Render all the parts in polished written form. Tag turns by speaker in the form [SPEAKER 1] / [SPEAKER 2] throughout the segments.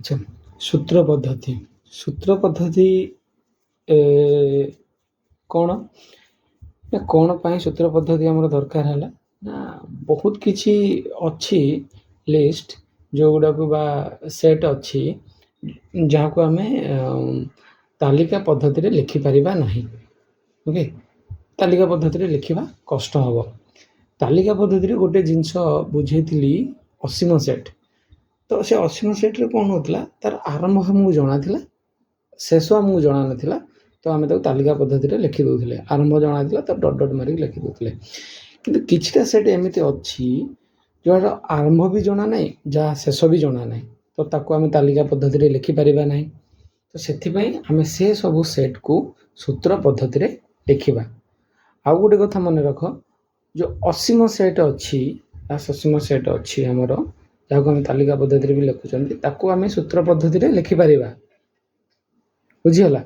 [SPEAKER 1] अच्छा, सूत्र पद्धति सूत्र पद्धति कौन ना कौन पाई सूत्र पद्धति आमर दरकार है ना बहुत किछि अच्छी लिस्ट जो गुड़ा को बा सेट अच्छी जहाँ को आमे तालिका पद्धति रे लिखि परिबा नहीं। ओके, तालिका पद्धति रे लिखिबा कष्ट हबो। तालिका पद्धति रे गोटे जिंस बुझेइथिली असीम सेट। तो से असीम सेट्रे कौन होता तार आरंभ आमको जना था, शेष आमको जना ना। तो आम तालिका पद्धति लिखि दौले, आरंभ जना था तो डट डट मारिक लिखि दौले। कि किछटा सेट एमती अच्छी जो आरंभ भी जना ना, जहाँ शेष भी जना ना, तो ताको आम तालिका पद्धति लिखिपर ना। तो से आम से सब सेट को सूत्र पद्धति लिखा। आउ गोटे कथा मन रख, जो असीम सेट अच्छी ससीम सेट अच्छी आमर जहाँ को आम तालिका पद्धति भी लिखुंट ताको आम सूत्र पद्धति लिखिपर बुझीगला।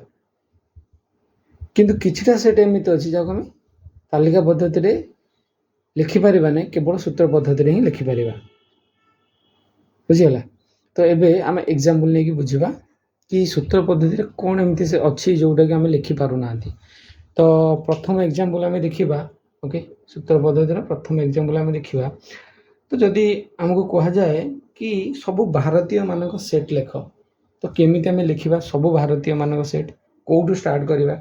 [SPEAKER 1] किंतु किछटा सेट एमती अच्छी जहाँ को आम तालिका पद्धति लिखिपर ना, केवल सूत्र पद्धति ही लिखिपर बुझीगला। तो एबे आम एग्जांपल नहीं कि बुझा कि सूत्र पद्धति कौन एमती से अच्छी जोटा कि आम लिखिपार ना। तो प्रथम एग्जांपल आम देखा। ओके, सूत्र पद्धतिर प्रथम एग्जांपल आम देखा। तो जदि आमको कह जाए कि सबु भारतीय मानक सेट लेख, तो केमिति आम लिखा सबु भारतीय मानक सेट कौटू स्टार्ट करवा,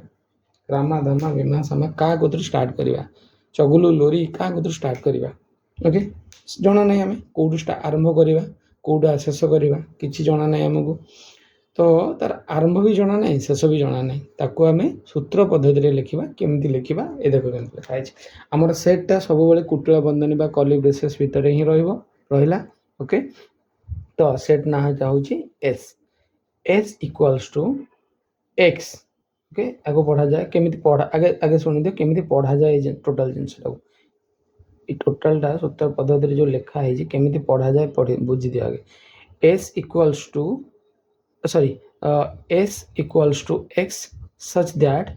[SPEAKER 1] रामा धामा विमा सामा क्या कौन स्टार्ट करवा, चगुलू लोरी क्या कौन स्टार्ट करवा। ओके, जना ना आम कौटू आरंभ करवा कौटा शेष करवा कि जना ना आमको। तो तार आरंभ भी जना ना शेष भी जना ना, ताको आम सूत्र पद्धति लिखा। केमती लिखा ये देख केमती लिखाई आमर सेटा सब बड़े कुटिल बंधनी बा कर्ली ब्रेसेस भितर ही रहा। ओके, तो सेट ना हूँ S, S equals to X. Okay, आगे पढ़ा जाए केमिति पढ़ा आगे आगे शुणी दियो केमिति पढ़ा जाए टोटाल जिनसटा टोटालटा सूत्र पद्धति जो लिखा है केमिति पढ़ा जाए पढ़ी बुझी दियो आगे। S equals to sorry S equals to X such that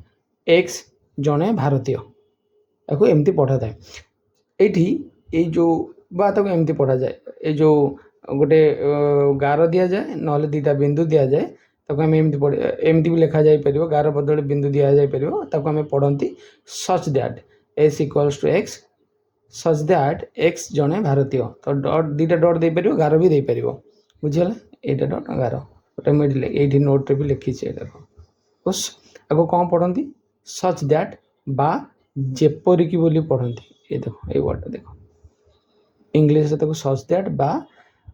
[SPEAKER 1] X जने भारतीय आपको एमती पढ़ा था ये जो बात को एमती पढ़ा जाए। ये जो गोटे गार दि जाए ना दीटा बिंदु दि जाए ताको आम एमती भी लिखा जाए पार गार बदले बिंदु दि जाए पार ताको आम पढ़ती such that S equals to X such that X जने भारतीय। तो डट दीटा डट दे पार गार भी दे पार बुझीगला। यहाँ डट गार गोटे ये नोट रे भी लिखी बस आगे कौन पढ़ती सच दैट बा जेपरिक बोली पढ़ती। ये देखो ये वर्ड देख इंग्लीश सच दैट बा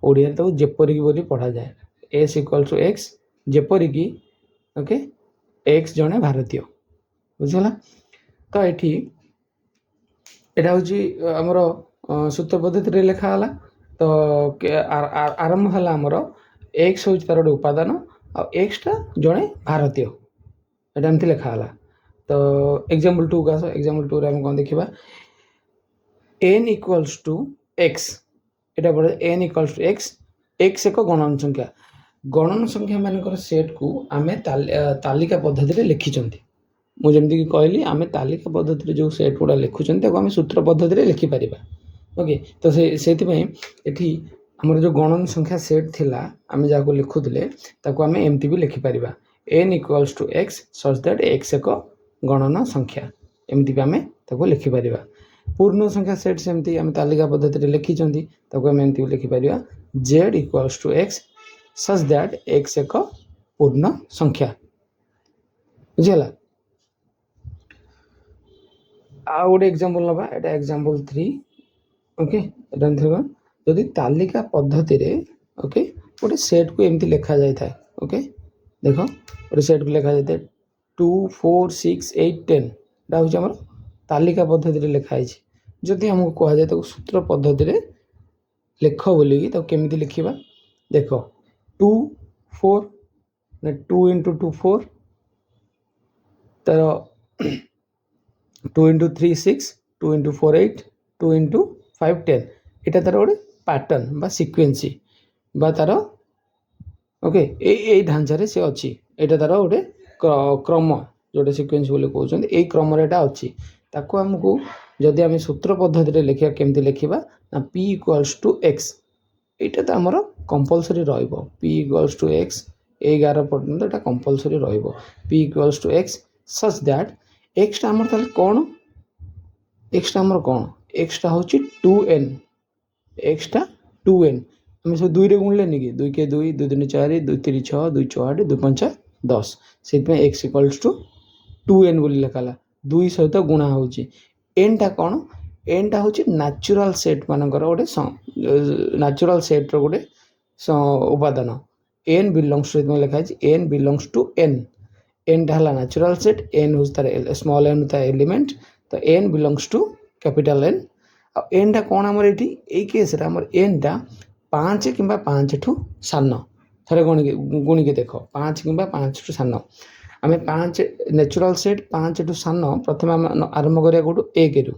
[SPEAKER 1] ओडिया जेपरिक बोली पढ़ा जाए। एस इक्वल टू एक्स जेपरिक ओके एक्स जने भारतीय बुझीगला। तो ये हूँ आमर सूत्र पद्धति लिखाला। तो आरंभ है आमर एक्स हूँ तार गोटे उपादान आ एक्सटा जड़े भारतीय यहाँ एमती लिखाला। तो एग्जाम्पल टू का एग्जाम्पल टू आम कौन देखा एन इक्वल्स टू एक्स यहाँ पढ़े N equals to X X एक गणन संख्या मान सेट को आम तालिका पद्धति लिखिं। मुझे कहली आम तालिका पद्धति जो सेट गुड़ा लिखुं आम सूत्र पद्धति लिखिपर। ओके, तो से आमर जो गणन संख्या सेट थिला आम जहाँ को लिखुले आम एमती भी लिखिपर N equals to X such that X एक गणन संख्या एमती भी आम लिखिपर। पूर्ण संख्या सेट सेमती आम तालिका पद्धति लिखिं आम एमती भी लिखिपर Z equals to X such that X एक पूर्ण संख्या बुझीगला। आ गोटे एग्जांपल नवा एटा एग्जांपल 3। ओके, जदि तालिका पद्धति रे ओके गोटे सेट को एमती लिखा जाए था। ओके, देख गोटे सेट को लिखा जाए 2 4 6 8 10 हूँ आम तालिका पद्धति लिखाई। जदि आमको कह जाए तो सूत्र पद्धति लिख बोलिकी तो केमिति लिखा देख 2 4 2 इंटू 2 4 तार 2 इंटू 3 6 2 इंटू 4 8 2 इंटू 5 10 यहाँ तार गोटे पैटर्न बा सिक्वेन्सी बा तार ओके ये ढांचारे से अच्छी यहाँ तार गोटे क्रम जोटे सिक्वेन्स बोली कहते यही क्रम अच्छी ताको आमको जदि आम सूत्र पद्धति लिखा केमती लिखा ना पी इक्वाल्स टू एक्स यहाँ तो आमर कंपलसरी रहिबो p इक्वल्स टू x 11 पर्यंत एटा कंपलसरी रहिबो p equals to x such that x टा हमर ताले कोन x टा हमर कोन x टा होची 2n x टा 2n हम सब 2 रे गुणले नि कि 2 के 2 2 3 4 2 3 6 2 4 2 5 10 सेत में x इक्वल्स टू 2n बोली लिखाला 2 सहित गुणा होची n टा कोन n टा होची नेचुरल सेट मानकर गोटे नेचुरल सेट रो गोटे उपादान n बिलोंग्स टू में लिखा है n belongs to n n टा हला नेचुरल सेट n होस तार स्मॉल n ता एलिमेंट तो n belongs to capital n n टा कोन हमर एठी ए केस रे हमर n टा 5 किंबा 5 ठू सान थरे गुणी के देखो 5 किंबा 5 ठू सान आमे 5 नेचुरल सेट 5 ठू सान प्रथम आरंभ करिया गोटू 1 रु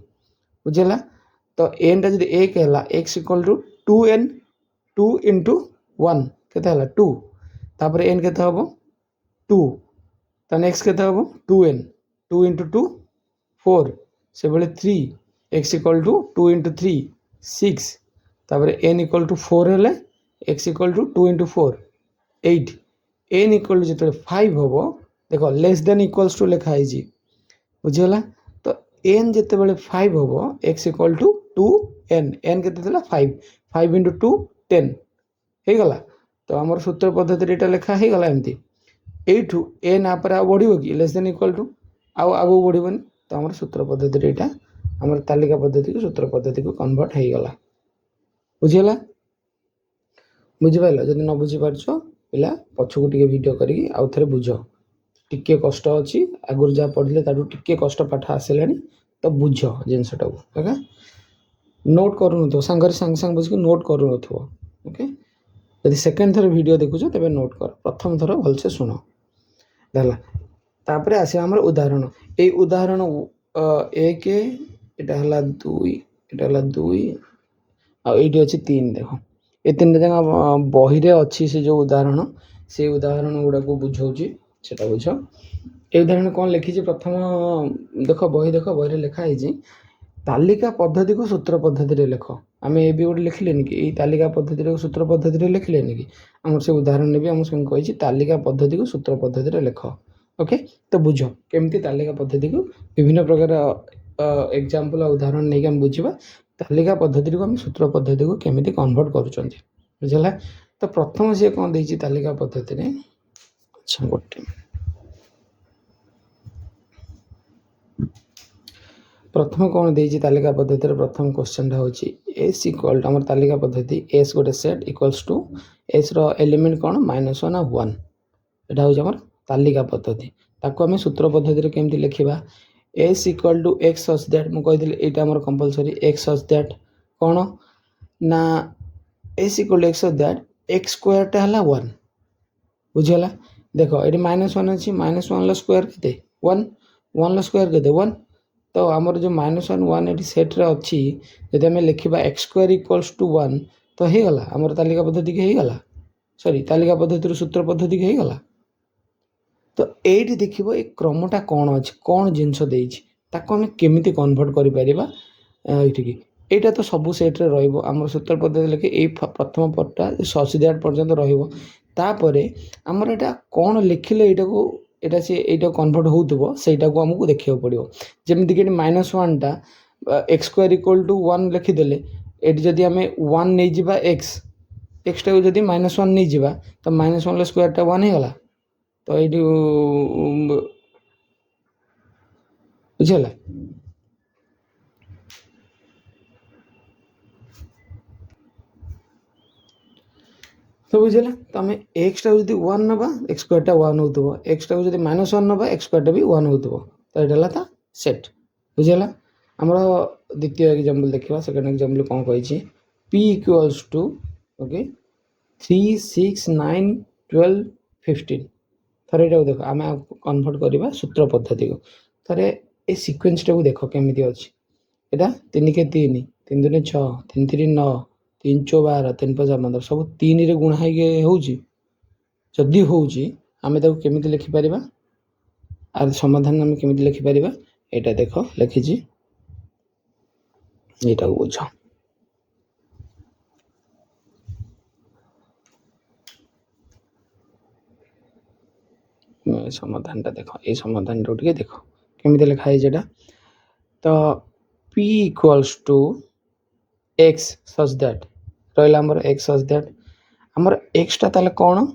[SPEAKER 1] बुझला तो n टा जदी 1 हला x equal to 2n 2 into 1 केते हला 2 तापर n केते हबो 2 त नेक्स्ट केते हबो 2n 2 into 2 4 से बळे 3 x इक्वल टू 2 into 3 6 तापर n इक्वल टू 4 हेले x equal to 2 into 4 8 n equal to जते 5 हबो देखो लेस देन इक्वल्स टू लिखा है जी बुझला तो n जते बळे 5 हबो x equal to 2n n केते देला 5 5 into 2 10 हे गला तो हमर सूत्र पद्धति एटा लिखा हे गला एमती एठू n आ पर बढ़िबो कि लेस देन इक्वल टू आगो बढ़िबोनी तो हमर सूत्र पद्धति एटा हमर तालिका पद्धति को सूत्र पद्धति को कन्वर्ट हे गला बुझिला बुझि पाइलो जदि न बुझि पारछो पिला पछको टिके वीडियो करी आउ थरे बुझो टिके कष्ट अछि आगुर जा पढले ताडू टिके कष्ट पाठ आसेलानी तो बुझो जिनसटा को ओके नोट करू तो संगर संग संग बुझ के नोट करू नथो ओके यदि सेकंड थर वीडियो देखुछो तबे नोट कर प्रथम थर भल से सुनो देखला तापरे आसे हमर उदाहरण ए उदाहरण एक एटा हला 2 एटा हला 2 आ एटी अछि 3 देखो ए तीन जगह बही रे अछि से जो उदाहरण से उदाहरण गुडा को बुझौची सेटा बुझो ए उदाहरण कोन लिखि जे प्रथम देखो बही रे लिखा है जे तालिका पद्धति को सूत्र पद्धति रे लिखो आमे ए भी गोटे लिखलेनी कि ए तालिका पद्धति रे सूत्र पद्धति रे लिखलेनी कि हमर से उदाहरण ने भी हम से कहि छी तालिका पद्धति को सूत्र पद्धति रे लिखो ओके तो बुझो केमती तालिका पद्धति को विभिन्न प्रकार एग्जांपल उदाहरण नै हम बुझिबा तालिका पद्धति को हम सूत्र पद्धति को केमिति कन्वर्ट करूचंती बुझला तो प्रथम से कोन देछि तालिका पद्धति रे अच्छा गोटे प्रथम कोन देछि तालिका पद्धति रे प्रथम क्वेश्चन टा होछि s इक्वल टू हमर तालिका पद्धति s गोटे सेट इक्वल्स टू s रो एलिमेंट कोन -1 आ 1 एटा होछि हमर तालिका पद्धति ताको हम सूत्र पद्धति रे केमति लिखिबा s equal to x such that मु कहि दिले एटा हमर कंपलसरी x सच दैट कोन ना s equal to x such that x square टा हला 1 बुझला देखो एटी -1 अछि -1 ला स्क्वायर केते 1 1 ला स्क्वायर केते 1 तो हमर जो -1 1 एटी सेट रे अछि यदि हम लिखिबा x स्क्वायर इक्वल्स टू 1 तो हे गला हमर तालिका पद्धति के हे गला सॉरी तालिका पद्धति रो सूत्र पद्धति के हे गला तो एटी देखिबो ए क्रमटा कोन अछि कोन जिंस देछि ताको हम केमिति कन्वर्ट करि परिबा एठी की एटा तो सब सेट रे रहइबो हमर सूत्र पद्धति लेके ए प्रथम पट्टा ससिदाट पर्यंत रहइबो तापरे हमर एटा कोन लिखिले एटा को एटा से एटा कन्वर्ट होउतबो सेटा को हमकु देखियो पड़ियो जेमिति कि -1 टा x स्क्वायर इक्वल टू 1 लिखि देले एटी जदी हमें 1 नै जिबा x टा को जदी -1 नै जिबा तो -1 ला स्क्वायर टा 1 हे गला तो एटी बुझला तो बुझला तो हमें x टा जदी 1 नबा x स्क्वायर टा 1 होतबो x टा जदी -1 नबा x स्क्वायर टा भी 1 होतबो तो एटाला था सेट बुझला हमरा द्वितीय एग्जांपल देखिबा सेकंड एग्जांपल कोन कहै छी p इक्वल्स टू ओके 3 6 9 12 15 थरे एटा देखो आमे कन्वर्ट करबा सूत्र पद्धति को थरे ए सीक्वेंस टा को देखो केमिति अछि एटा 3 के 3 3 दुने 6 3 3 9 3 4 12 3 5 15 सब 3 रे गुणा है के होउची जदी होउची आमे ताको केमिति लिखि परिबा आर समाधान हम केमिति लिखि परिबा एटा देखो लिखि छी एटा को बुझो समाधानटा देख ये समाधान टे देख केमी लिखाई जेटा तो p equals to x such that रहा आमर x सच दैट आमर x टा कौन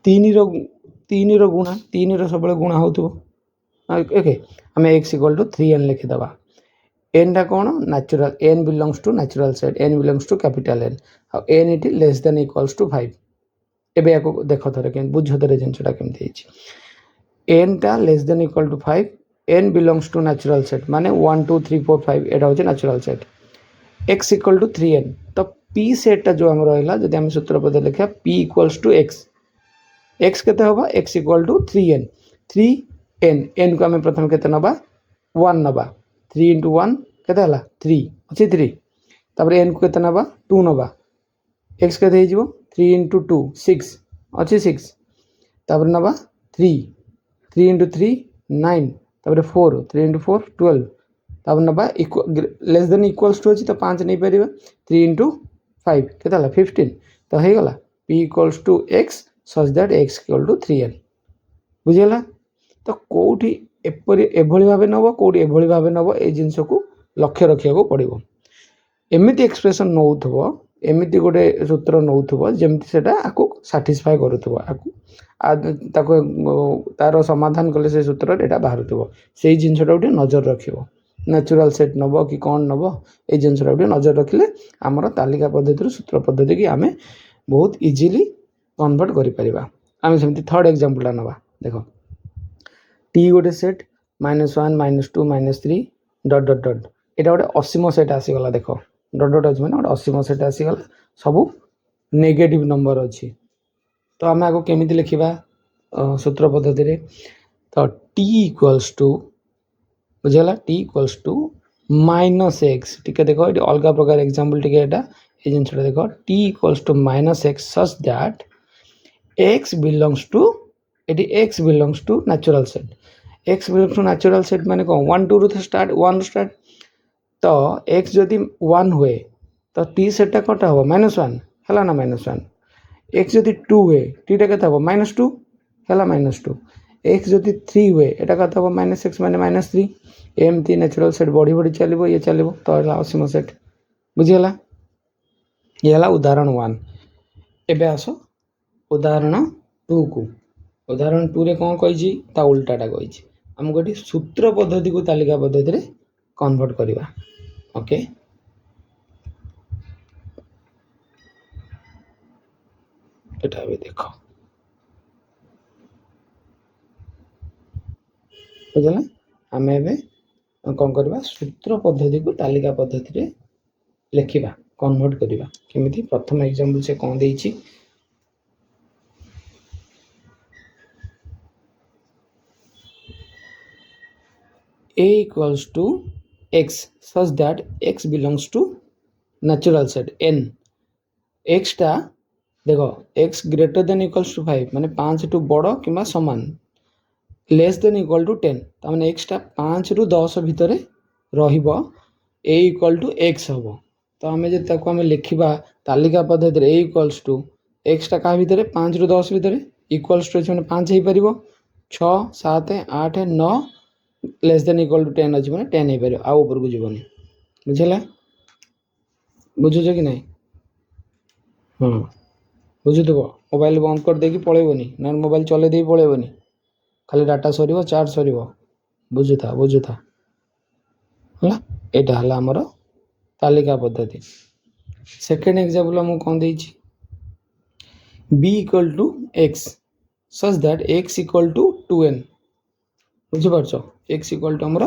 [SPEAKER 1] 3 गुणा 3 सब गुणा हो ओके आम x इक्वल टू 3n लिखिदे n टा कौन natural n belongs to natural set n belongs to capital N और n it less than equals to 5 एबे याको देख थरे के बुझ थरे जिनसटा केमती हिची n टा less than equal to 5 n belongs to natural set माने 1 2 3 4 5 एटा होचे natural set x equal to 3n तो p सेट टा जो हम रहला जदि हम सूत्र पद लिखा p equals to x x केते होबा x equal to 3n 3n n को हम प्रथम केते नबा 1 नबा 3 into 1 केते हला 3 अछि 3 तापर n को केते नबा 2 नबा x केते हे जिवो 3 into 2 6 अछि 6 तापर नबा 3 3 into 3 9 तापर 4 3 into 4 12 तापर नबा लेस देन इक्वल्स टू अछि तो 5 नै परिबा 3 into 5 केते हला 15 तो हे गला p equals to x such that x equal to 3n बुझिला तो कोठी एभली भाव नब कौटी एभली भाव नब ए जिनस को लक्ष्य रखा पड़ो एमती एक्सप्रेशन नौथब एमती गोटे सूत्र नौथब जमती से साटिस्फाए तार समाधान कले से सूत्र एटा बाहर से जिनसटा गोटे नजर रख नेचुरल सेट नब कि कौन नब ये जिनसटा गोटे नजर रखिले आमर तालिका पद्धति सूत्र पद्धति की आम बहुत इजिली कन्वर्ट करें सेमती थर्ड एग्जांपल नवा देख टी गोटे सेट -1 -2 -3 डट डट डट एटा गोटे असीम सेट आसीगला देख डट डट अच्छे मैंने गोटे असीम सेट आसीगला सब नेगेटिव नंबर अच्छी तो आम आगे केमी लिखा सूत्र पद्धति तो टी इक्वल्स टू बुझेगा T equals to -x T देख ये अलग प्रकार एग्जांपल टी ये जिनसा देख T equals to -x such that x belongs to ये x belongs to natural set x belongs to natural set माने कौन 1 2 रू स्टार्ट 1 स्टार्ट तो x जदि 1 हुए तो t सेटा कटा हो -1 है ना -1 x जदि 2 हुए t टा कता हो -2 है -2 x जदि 3 हुए एटा कता हो -x माने -3 एमती नेचुरल सेट बढ़ी बढ़ी चलो ये चलो तो असीम सेट बुझीगला ये है उदाहरण 1 एबे आसो उदाहरण 2 को उदाहरण 2 रे कौन कही ता उल्टाटा कही आमको ये सूत्र पद्धति को तालिका पद्धति रे कन्वर्ट करवा ओके एटा भी देख बुझला आम ए कौन करवा सूत्र पद्धति को तालिका पद्धति रे लिखा कन्वर्ट करवा केमिति प्रथम एग्जांपल से कौन देछि a equals to x such that x belongs to natural set n x टा देखो x greater than equals to 5 माने 5 टू बड़ किंबा समान लेस देन इक्वल टू 10 ता माने x टा 5 रु 10 भितर रहिबो a इक्वल टू x हबो तो आमे जे ताको आमे लिखिबा तालिका पद्धति रे a इक्वल्स टू x टा का भितर 5 रु 10 भितर इक्वल्स टू माने 5 हे परिबो 6 7 8 9 लेस देन इक्वल टू 10 अच्छे मैंने 10 हो पार आउ ऊपर को जीवन बुझेगा बुझुच कि नहीं हाँ बुझुथ मोबाइल बंद कर देकी पलैबनी ना मोबाइल चले दे पलैबनी खाली डाटा सर चार्ज सर बुझुथा बुझुथा है यहाँ है आमर तालिका पद्धति सेकेंड एग्जांपल मुझे कौन दे b equal to x such that x equal to 2n बुझिपारछ x इक्वल टू आमर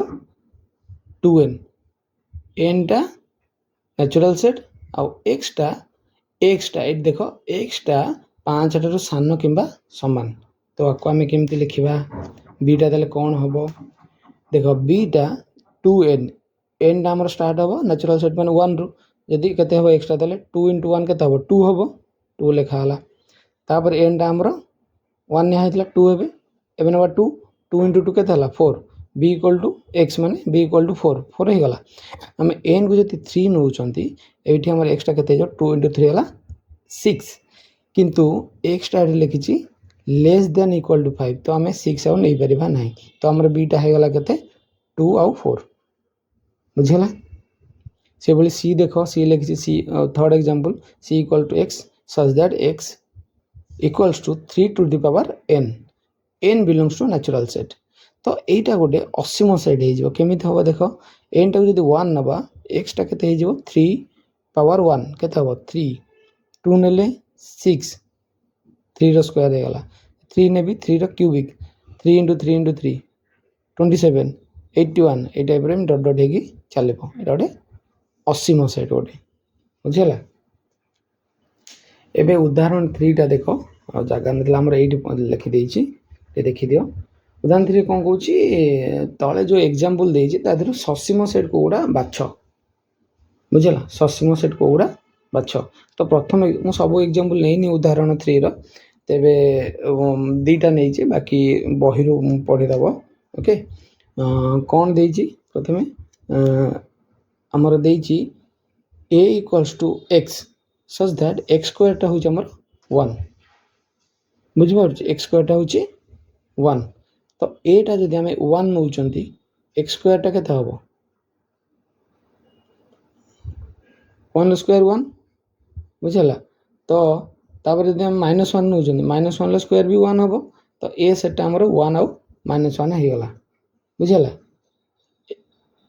[SPEAKER 1] 2n n टा नेचुरल सेट आउ x टा ये देख x टा 5 ठार सान किंबा समान तो आपको आम केमती लिखा b टा ताले कौन हम देख b टा 2n n टा आमर स्टार्ट हम नेचुरल सेट माने 1 रु जदि केते हम x टा ताले 2 into 1 केते हम 2 हम 2 लिखा हला तापर n टा आमर 1 निया हेतला 2 हेबे एबे नबा 2 2 into 2 केते हला 4 b इक्वल टू x माने b इक्वल टू 4 4 हो गला आम n को जति 3 नौचंती एठी हमर x टा केते 2 into 3 हला 6 किंतु x टा लिखिछि लेस देन इक्वल टू 5 तो आम 6 आउ नहीं पारिबा नहीं तो आमर बीटा हो गला केते 2 आउ 4 बुझला से बोली सी देखो सी लिखी C third example C equal to x such that x equals to 3 to the power n belongs to natural set तो यहीटा गोटे असीम सेट हो केमी हम देख एन टाक जो 1 नवा एक्स टा के 3 पावर 1 के 3 2 ने 6 3 रो स्क्वायर हो गला 3 ने भी 3 रो क्यूबिक 3 इंटू 3 इंटू 3 27 81 ये टाइप में डट डट हो चलो ये गोटे असीम सेट गोटे बुझेगा एबे उदाहरण 3 टा देखो जगह नमर ये लिखिदे देखी दियो उदाहरण 3 कौन कौन तले जो एग्जांपल देर ससीम सेट को गुड़ा बाछ बुझेगा ससीम सेट को गुड़ा बाछ तो प्रथम मु सब एग्जांपल नहीं उदाहरण 3 रो तेबे दीटा नहीं बाकी बही पढ़ीदेव ओके कौन देजी प्रथमे आमर देजी a equals to x such that x square टा होची हमर 1 बुझिपार x स्क्वायर टा होची 1 तो a टा जदि हमें 1 नउचंती x स्क्वायर टा केते हबो 1 स्क्वायर 1 बुझला तो तापर जदि हम -1 नउचंती -1 स्क्वायर भी 1 हबो तो a सेट हमर 1 आउ -1 हे गला बुझला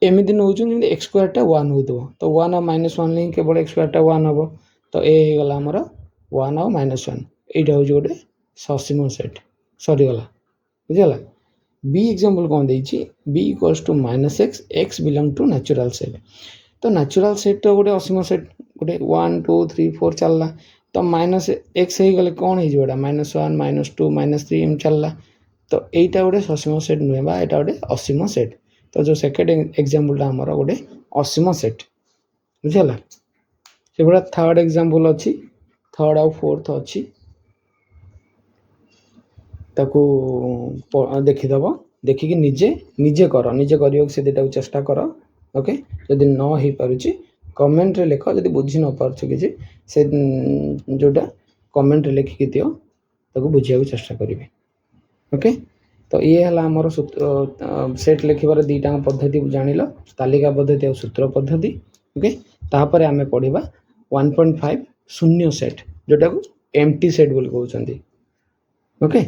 [SPEAKER 1] एमती नौ एक्स स्क्वायर टा 1 हो तो 1 और -1 नहीं केवल एक्स स्क्वायर टा 1 हम तो ए गला आमर 1 और -1 यहाँ हूँ गोटे ससीम सेट सरीगला बुझला बी एग्जांपल कौन देछि B equals to -x x belong to natural set तो नेचुरल सेट तो गोटे असीम सेट गोटे 1 2 3 4 चलला तो -x हो गले कौन हो -1 -2 -3 एम चलला तो यहीटा गोटे ससीम सेट नुहे बा यहाँ गोटे असीम सेट तो जो सेकेंड एग्जांपल टा हमर गोटे असीम सेट बुझला से बड़ा थर्ड एग्जांपल अच्छी थर्ड आउ फोर्थ अच्छी ताकू देखीदेव देखिकी निजे निजे कर निजे कर से दुटा चेष्टा कर ओके जदि न हो पारुची कमेंट रे लिख जदि बुझी न पारछु कि से जोटा कमेंट रे लिखिकी दियो ताकू बुझिया चेष्टा करिवे ओके तो ये है आमर सेट लिखार दीटा पद्धति जानिल तालिका पद्धति और सूत्र पद्धति ओके तापर आमे पढ़िबा 1.5 शून्य सेट जोटा को एम्प्टी सेट बोली कहउछंती ओके।